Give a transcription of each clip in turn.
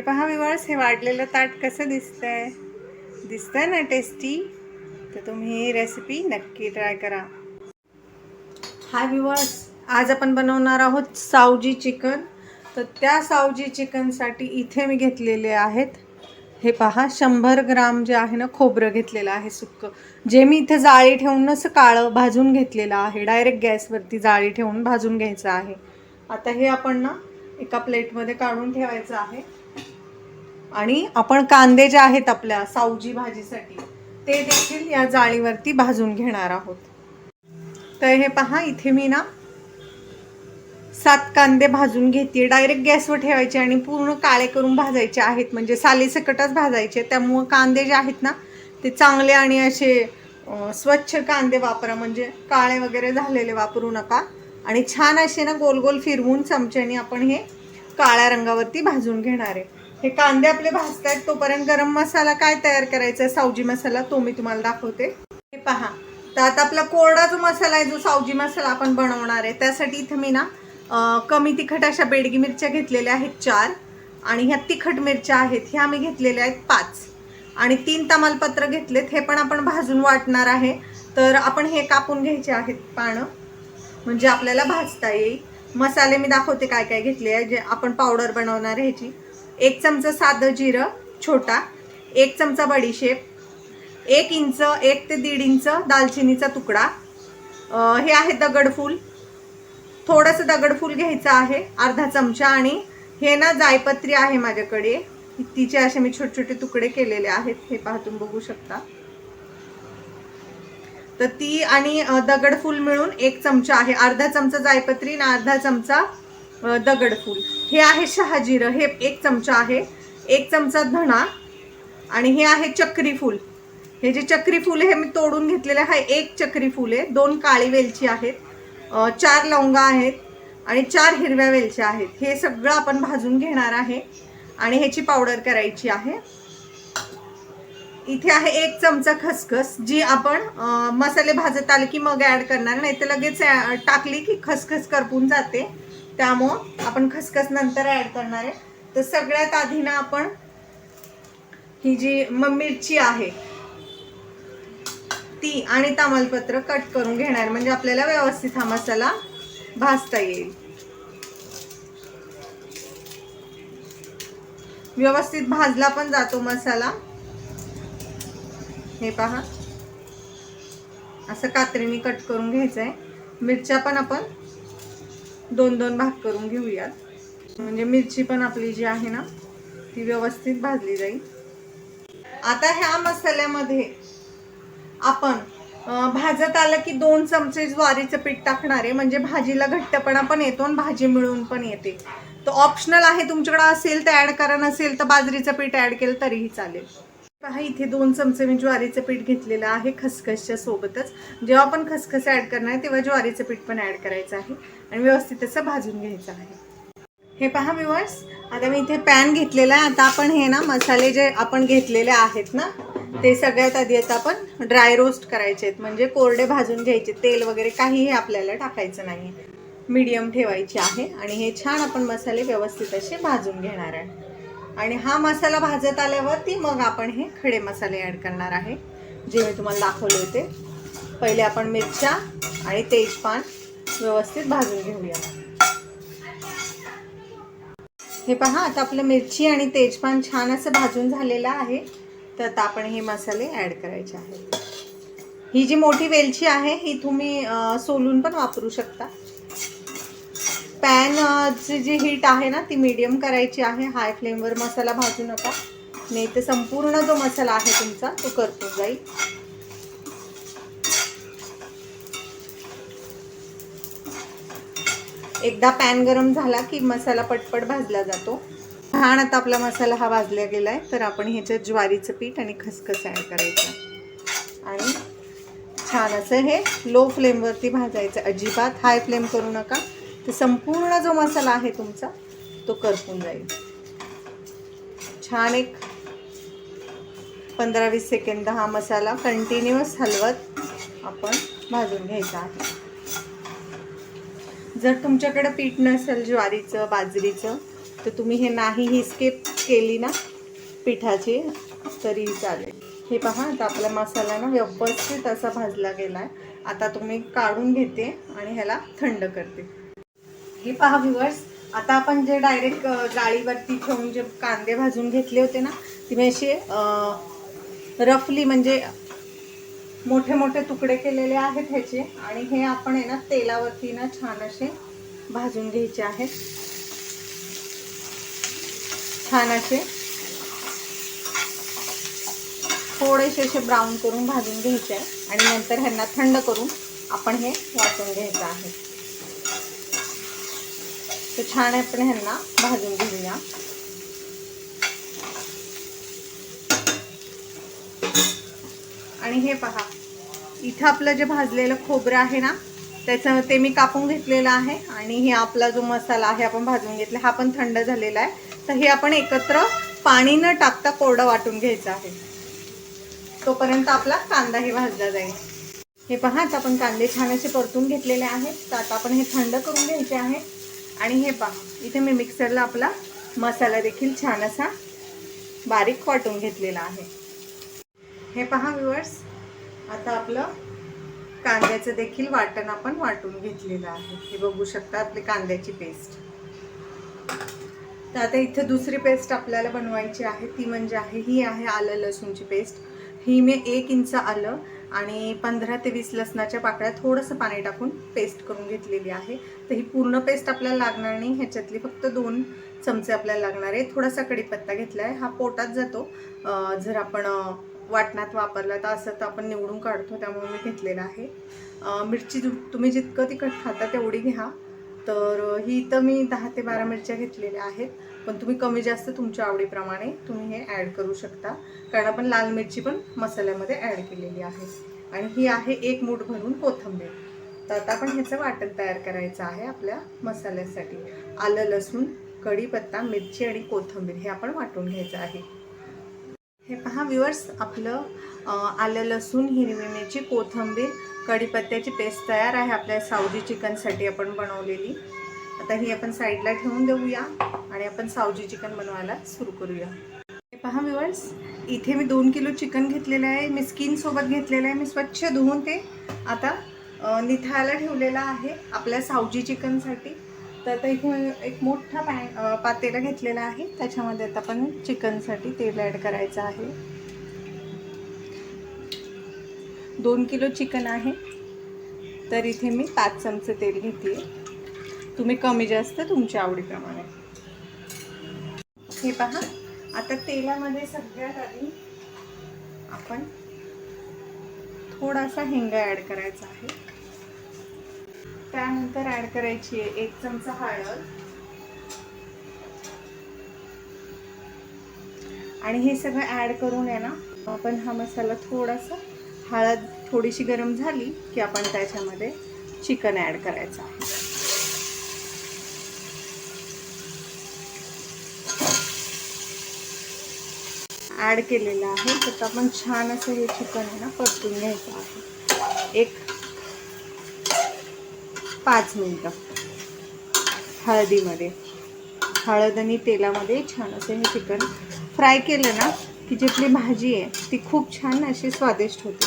हे पहा व्ह्यूअर्स, हे वाढलेलं ताट कसं दिसतंय? दिसतंय ना टेस्टी? तर तुम्ही ही रेसिपी नक्की ट्राय करा. हाय व्ह्यूअर्स, आज आपण बनवणार आहोत सावजी चिकन. तर त्या सावजी चिकनसाठी इथे मी घेतलेले आहेत, हे पहा 100 ग्राम जे आहे ना खोबरं घेतलेलं आहे सुक्कं, जे मी इथे जाळी ठेवून असं काळं भाजून घेतलेलं आहे. डायरेक्ट गॅसवरती जाळी ठेवून भाजून घ्यायचं आहे. आता हे आपण ना एका प्लेटमध्ये काढून ठेवायचं आहे. आणि आपण कांदे जे आहेत आपल्या सावजी भाजीसाठी ते देखील या जाळीवरती भाजून घेणार आहोत. तर हे पहा, इथे मी ना 7 कांदे भाजून घेते. डायरेक्ट गॅसवर ठेवायचे आणि पूर्ण काळे करून भाजायचे आहेत, म्हणजे सालीसकटच भाजायचे. त्यामुळे कांदे जे आहेत ना ते चांगले आणि असे स्वच्छ कांदे वापरा, म्हणजे काळे वगैरे झालेले वापरू नका. आणि छान असे ना गोल गोल फिरवून चमच्याने आपण हे काळ्या रंगावरती भाजून घेणार आहे. हे कांदे आपले भाजतायत तोपर्यंत गरम मसाला काय तयार करायचा आहे, सावजी मसाला, तो मी तुम्हाला दाखवते. हे पहा, तर आता आपला कोरडा जो मसाला आहे, जो सावजी मसाला आपण बनवणार आहे, त्यासाठी इथं मी ना कमी तिखट अशा बेडगी मिरच्या घेतलेल्या आहेत 4, आणि ह्या तिखट मिरच्या आहेत ह्या मी घेतलेल्या आहेत 5, आणि 3 तमालपत्र घेतलेत. हे पण आपण भाजून वाटणार आहे. तर आपण हे कापून घ्यायचे आहेत पानं, म्हणजे आपल्याला भाजता येईल. मसाले मी दाखवते काय काय घेतले आहे, जे आपण पावडर बनवणार आहे ह्याची. 1 चमचा साधं जिरं छोटा, 1 चमचा बडीशेप, 1 इंच 1 ते 1.5 इंच दालचिनीचा तुकडा, हे आहे दगडफूल, थोडंसं दगडफूल घ्यायचं आहे अर्धा चमचा, आणि हे ना जायपत्री आहे माझ्याकडे, तिचे असे मी छोटे छोटे तुकडे केलेले आहेत. हे पहा, तुम्ही बघू शकता. तर ती आणि दगडफूल मिळून 1 चमचा आहे. अर्धा चमचा जायपत्री आणि अर्धा चमचा दगडफूल. हे आहे शहाजिरं, हे 1 चमचा आहे. 1 चमचा धणा, आणि हे आहे चक्री फूल. हे जे चक्री फूल हे मी तोडून घेतलेले आहे. 1 चक्री फूल आहे, 2 काळी वेलची आहेत, 4 लवंगा आहेत, आणि 4 हिरव्या वेलच्या आहेत. हे सगळं आपण भाजून घेणार आहे आणि ह्याची पावडर करायची आहे. इथे आहे 1 चमचा खसखस, जी आपण मसाले भाजत आले की मग ऍड करणार, नाही तर लगेच टाकली की खसखस करपून जाते. त्यामुळं आपण खसखस नंतर ऍड करणार आहे. तर सगळ्यात आधी ना आपण ही जी मिरची आहे ती आणि तमालपत्र कट करून घेणार, म्हणजे आपल्याला व्यवस्थित हा मसाला भाजता येईल. व्यवस्थित भाजला पण जातो मसाला. हे पहा, असं कात्रीने कट करून घ्यायचं आहे. मिरच्या पण आपण 2-2 भाग करून घेऊयात, म्हणजे मिरची पण आपली जी आहे ना ती व्यवस्थित भाजली जाईल. आता ह्या मसाल्यामध्ये आपण भाजत आलं की 2 चमचे ज्वारीचं पीठ टाकणार आहे, म्हणजे भाजीला घट्टपणा पण येतो आणि भाजी मिळून पण येते. तो ऑप्शनल आहे, तुमच्याकडे असेल तर ऍड करा, नसेल तर बाजरीचं पीठ ऍड केलं तरीही चालेल. पहा, इथे 2 चमचे मी ज्वारीचं पीठ घेतलेलं आहे खसखसच्या सोबतच. जेव्हा आपण खसखस ऍड करणार आहे तेव्हा ज्वारीचं पीठ पण ऍड करायचं आहे आणि व्यवस्थित असं भाजून घ्यायचं आहे. हे पहा व्ह्यूअर्स, आता मी इथे पॅन घेतलेला आहे. आता आपण हे ना मसाले जे आपण घेतलेले आहेत ना ते सगळ्यात आधी आता आपण ड्राय रोस्ट करायचे आहेत, म्हणजे कोरडे भाजून घ्यायचे. तेल वगैरे काहीही आपल्याला टाकायचं नाही, मीडियम ठेवायची आहे. आणि हे छान आपण मसाले व्यवस्थित असे भाजून घेणार आहे. आणि हा मसाला भाजत आल्यावरती मग आपण हे खडे मसाले ऍड करणार आहे, जे मी तुम्हाला दाखवले होते. पहिले आपण मिरच्या आणि तेजपान व्यवस्थित भाजून घेऊया. हे पहा, आता आपलं मिरची आणि तेजपान छान असं भाजून झालेलं आहे. तर आता आपण हे मसाले ऍड करायचे आहेत. ही जी मोठी वेलची आहे ही तुम्ही सोलून पण वापरू शकता. पॅनची जी हीट आहे ना ती मीडियम करायची आहे. हाय फ्लेमवर मसाला भाजू नका, नाही तर संपूर्ण जो मसाला आहे तुमचा तो करपून जाईल. एकदा पॅन गरम झाला की मसाला पटपट भाजला जातो. छान आता आपला मसाला हा भाजला गेला आहे. तर आपण ह्याच्यात ज्वारीचं पीठ आणि खसखस ॲड करायचं आणि छान असं हे लो फ्लेमवरती भाजायचं. अजिबात हाय फ्लेम करू नका, तर संपूर्ण जो मसाला आहे तुमचा तो करपून जाईल. छान एक 15-20 सेकंद हा मसाला कंटिन्युअस हलवत आपण भाजून घ्यायचा आहे. जर तुमच्याकडे पीठ नसेल ज्वारीचं बाजरीचं तर तुम्ही हे नाहीही स्किप केली ना पिठाची तरी चालेल. हे पहा, आता आपला मसाला ना व्यवस्थित असा भाजला गेला आहे. आता तुम्ही काढून घेते आणि ह्याला थंड करते. हे पहा व्ह्यूअर्स, आता आपण जे डायरेक्ट जाळीवरती ठेवून जे कांदे भाजून घेतले होते ना, ते मी असे रफली म्हणजे मोठे मोठे तुकडे केलेले आहेत ह्याचे. आणि हे आपण आहे ना तेलावरती ना छान असे भाजून घ्यायचे आहेत. छान असे थोडेसे असे ब्राऊन करून भाजून घ्यायचे आहे. आणि नंतर ह्यांना थंड करून आपण हे वाटून घ्यायचं आहे. तर छान आपण ह्यांना भाजून घेऊया. आणि हे पहा, इथं आपलं जे भाजलेलं खोबरं आहे ना त्याचं ते मी कापून घेतलेलं आहे. आणि हे आपला जो मसाला आहे आपण भाजून घेतला हा पण थंड झालेला आहे. तर हे आपण एकत्र पाणी न टाकता कोरडं वाटून घ्यायचं आहे. तोपर्यंत आपला कांदाही भाजला जाईल. हे पहा, आता आपण कांदे छान असे परतून घेतलेले आहेत. तर आता आपण हे थंड करून घ्यायचे आहे. आणि हे पहा, इथे मी मिक्सरला आपला मसाला देखील छान असा बारीक वाटून घेतलेला आहे. हे पहा व्ह्यूअर्स, आता आपलं कांद्याचं देखील वाटण आपण वाटून घेतलेलं आहे. हे बघू शकता आपली कांद्याची पेस्ट. तर आता इथे दुसरी पेस्ट आपल्याला बनवायची आहे. ती म्हणजे ही आहे आलं लसूणची पेस्ट. ही मी 1 इंच आलं आणि 15 ते 20 लसणाच्या पाकळ्या थोडंसं पाणी टाकून पेस्ट करून घेतलेली आहे. तर ही पूर्ण पेस्ट आपल्याला लागणार नाही, ह्याच्यातली फक्त 2 चमचे आपल्याला लागणार आहे. थोडासा कढीपत्ता घेतला आहे, हा पोटात जातो जर आपण वाटणात वापरला तर. असं तर आपण निवडून काढतो, त्यामुळे मी घेतलेला आहे. मिरची तुम्ही जितकं तिखट खाता तेवढी घ्या. तर ही तर मी 10 ते 12 मिरच्या घेतलेल्या आहेत. पण तुम्ही कमी जास्त तुमच्या आवडीप्रमाणे तुम्ही हे ॲड करू शकता, कारण आपण लाल मिरची पण मसाल्यामध्ये ॲड केलेली आहे. आणि ही आहे 1 मूठ भरून कोथिंबीर. तर आता आपण ह्याचं वाटण तयार करायचं आहे आपल्या मसाल्यासाठी. आलं लसूण, कढीपत्ता, मिरची आणि कोथिंबीर हे आपण वाटून घ्यायचं आहे. हे पहा व्ह्यूअर्स, आपलं आलं लसूण, हिरवी मिरची, कोथिंबीर, कढीपत्त्याची पेस्ट तयार आहे आपल्या सावजी चिकनसाठी आपण बनवलेली. आता ही आपण साईडला ठेवून देऊया आणि आपण सावजी चिकन बनवायला सुरू करूया. हे पहा व्ह्यूअर्स, इथे मी 2 किलो चिकन घेतलेलं आहे. मी स्किनसोबत घेतलेलं आहे. मी स्वच्छ धुवून ते आता निथळायला ठेवलेलं आहे आपल्या सावजी चिकनसाठी. तर आता इथे एक मोठा पातेला घेतलेला आहे. त्याच्यामध्ये आता आपण चिकनसाठी तेल ॲड करायचं आहे. 2 किलो चिकन आहे, तर इथे मी 5 चमचे तेल घेते. तुम्ही कमी जास्त तुमच्या आवडीप्रमाणे. हे पहा, आता तेलामध्ये सगळ्यात आधी आपण थोडासा हिंग ॲड करायचा आहे. त्यानंतर ॲड करायची आहे 1 चमचा हळद. आणि हे सगळं ॲड करून आहे ना आपण हा मसाला थोडासा, हळद थोडीशी गरम झाली की आपण त्याच्यामध्ये चिकन ॲड करायचं आहे. ॲड केलेलं आहे. तर आपण छान असं हे चिकन आहे ना परतून घ्यायचं आहे. एक 5 मिनिटं हळदीमध्ये, हळद आणि तेलामध्ये छान असं हे चिकन फ्राय केलं ना की जी आपली भाजी आहे ती खूप छान अशी स्वादिष्ट होते.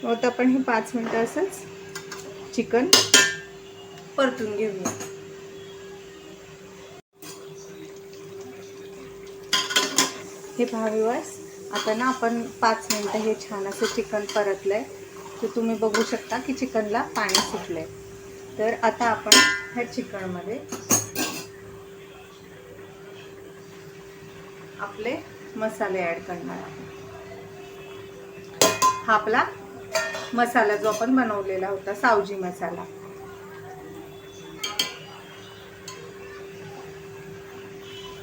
मग आपण हे 5 मिनिटं असंच चिकन परतून घेऊया. हे पहा व्ह्यूअर्स, आता ना आपण 5 मिनिटं हे छान असं चिकन परतलं आहे. तर तुम्ही बघू शकता की चिकनला पाणी सुटलं आहे. तर आता आपण ह्या चिकनमध्ये आपले मसाले ॲड करणार आहे. हा आपला मसाला जो आपण बनवलेला होता सावजी मसाला.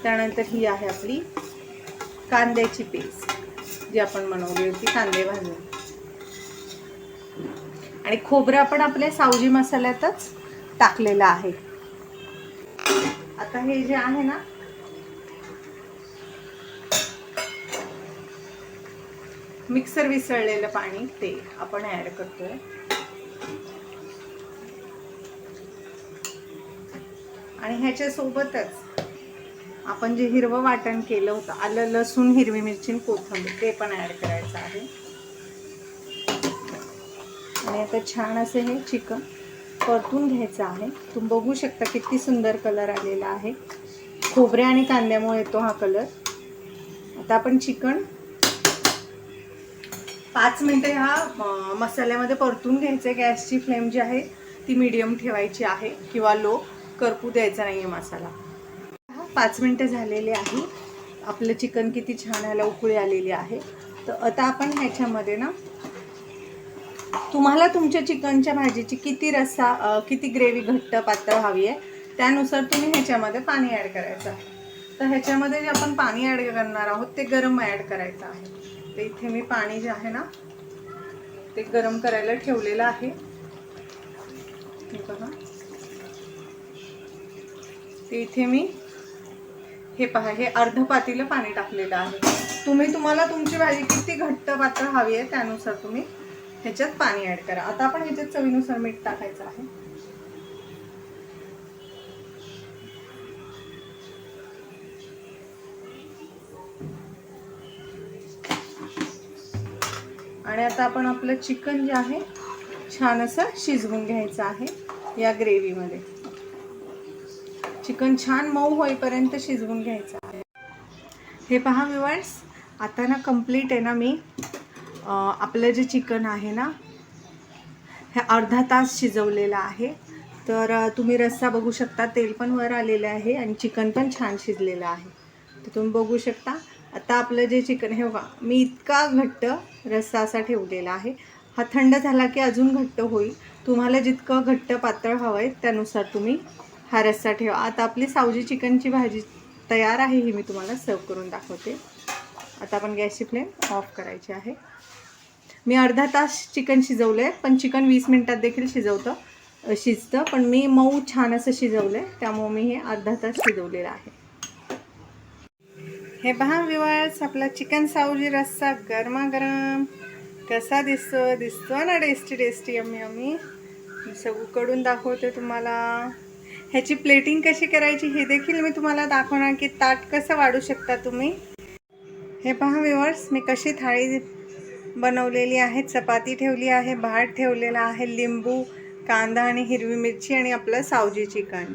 त्यानंतर ही आहे आपली कांद्याची पेस्ट जी आपण बनवली होती कांदे भाजून. आणि खोबरं आपण आपल्या सावजी मसाल्यातच टाकलेलं आहे. आता हे जे आहे ना मिक्सर विसळलेलं पाणी ते आपण ॲड करतोय. आणि ह्याच्या सोबतच आपण जे हिरवं वाटण केलं होतं, आलं लसूण हिरवी मिरची आणि कोथिंबीर, ते पण ॲड करायचं आहे. आणि आता छान असं हे चिकन परतून घ्यायचं आहे. तुम्ही बघू शकता किती सुंदर कलर आलेला आहे. खोबरे आणि कांद्यामुळे येतो हा कलर. आता आपण चिकन 5 मिनिटे ह्या मसाल्यामध्ये परतून घ्यायचे. गॅसची फ्लेम जी आहे ती मीडियम ठेवायची आहे किंवा लो, करपू द्यायचा नाही आहे मसाला. 5 मिनिटं झालेले आहे. आपलं चिकन किती छान ह्याला उकळी आलेली आहे. तर आता आपण ह्याच्यामध्ये ना, तुम्हाला तुमच्या चिकनच्या भाजीची किती रस्सा किती ग्रेव्ही घट्ट पातळ हवी आहे त्यानुसार तुम्ही ह्याच्यामध्ये पाणी ॲड करायचं आहे. तर ह्याच्यामध्ये जे आपण पाणी ॲड करणार आहोत ते गरम ॲड करायचं आहे. तर इथे मी पाणी जे आहे ना ते गरम करायला ठेवलेलं आहे. हे बघा, ते इथे मी हे पहा, हे अर्ध पातेलं पाणी टाकलेलं आहे. तुम्हाला तुमची भाजी किती घट्ट पातळ हवी आहे त्यानुसार तुम्ही ह्याच्यात पाणी ॲड करा. आता आपण ह्याच्यात चवीनुसार मीठ टाकायचं आहे. आणि आता आपण आपलं चिकन जे आहे छान असं शिजवून घ्यायचं आहे. या ग्रेव्हीमध्ये चिकन छान मऊ होईपर्यंत शिजवून घ्यायचं आहे. हे पहा व्ह्यूअर्स, आता ना कंप्लीट आहे ना, मी आपलं जे चिकन आहे ना हे अर्धा तास शिजवलेलं आहे. तर तुम्ही रस्सा बघू शकता, तेल पण वर आलेलं आहे आणि चिकन पण छान शिजलेलं आहे. तर तुम्ही बघू शकता. आता आपलं जे चिकन हे बघा, मी इतका घट्ट रस्सा असा ठेवलेला आहे. हा थंड झाला की अजून घट्ट होईल. तुम्हाला जितकं घट्ट पातळ हवं आहे त्यानुसार तुम्ही हा रस्सा ठेवा. आता आपली सावजी चिकनची भाजी तयार आहे. ही मी तुम्हाला सर्व करून दाखवते. आता आपण गॅसची फ्लेम ऑफ करायची आहे. मी अर्धा तास चिकन शिजवलं आहे, पण चिकन 20 मिनिटात देखील शिजतं. पण मी मऊ छान असं शिजवलं आहे, त्यामुळे मी हे अर्धा तास शिजवलेलं आहे. हे पहा व्ह्यूअर्स, आपला चिकन सावजी रस्सा गरमागरम कसा दिसतो ना, टेस्टी यम्मी यम्मी. मी सगळीकडून दाखवते तुम्हाला. ह्याची प्लेटिंग कशी करायची हे देखील मी तुम्हाला दाखवणार, की ताट कसं वाढू शकता तुम्ही. हे पहा व्ह्यूअर्स, मी कशी थाळी बनवलेली आहे. चपाती ठेवली आहे, भात ठेवलेला आहे, लिंबू, कांदा आणि हिरवी मिरची आणि आपलं सावजी चिकन.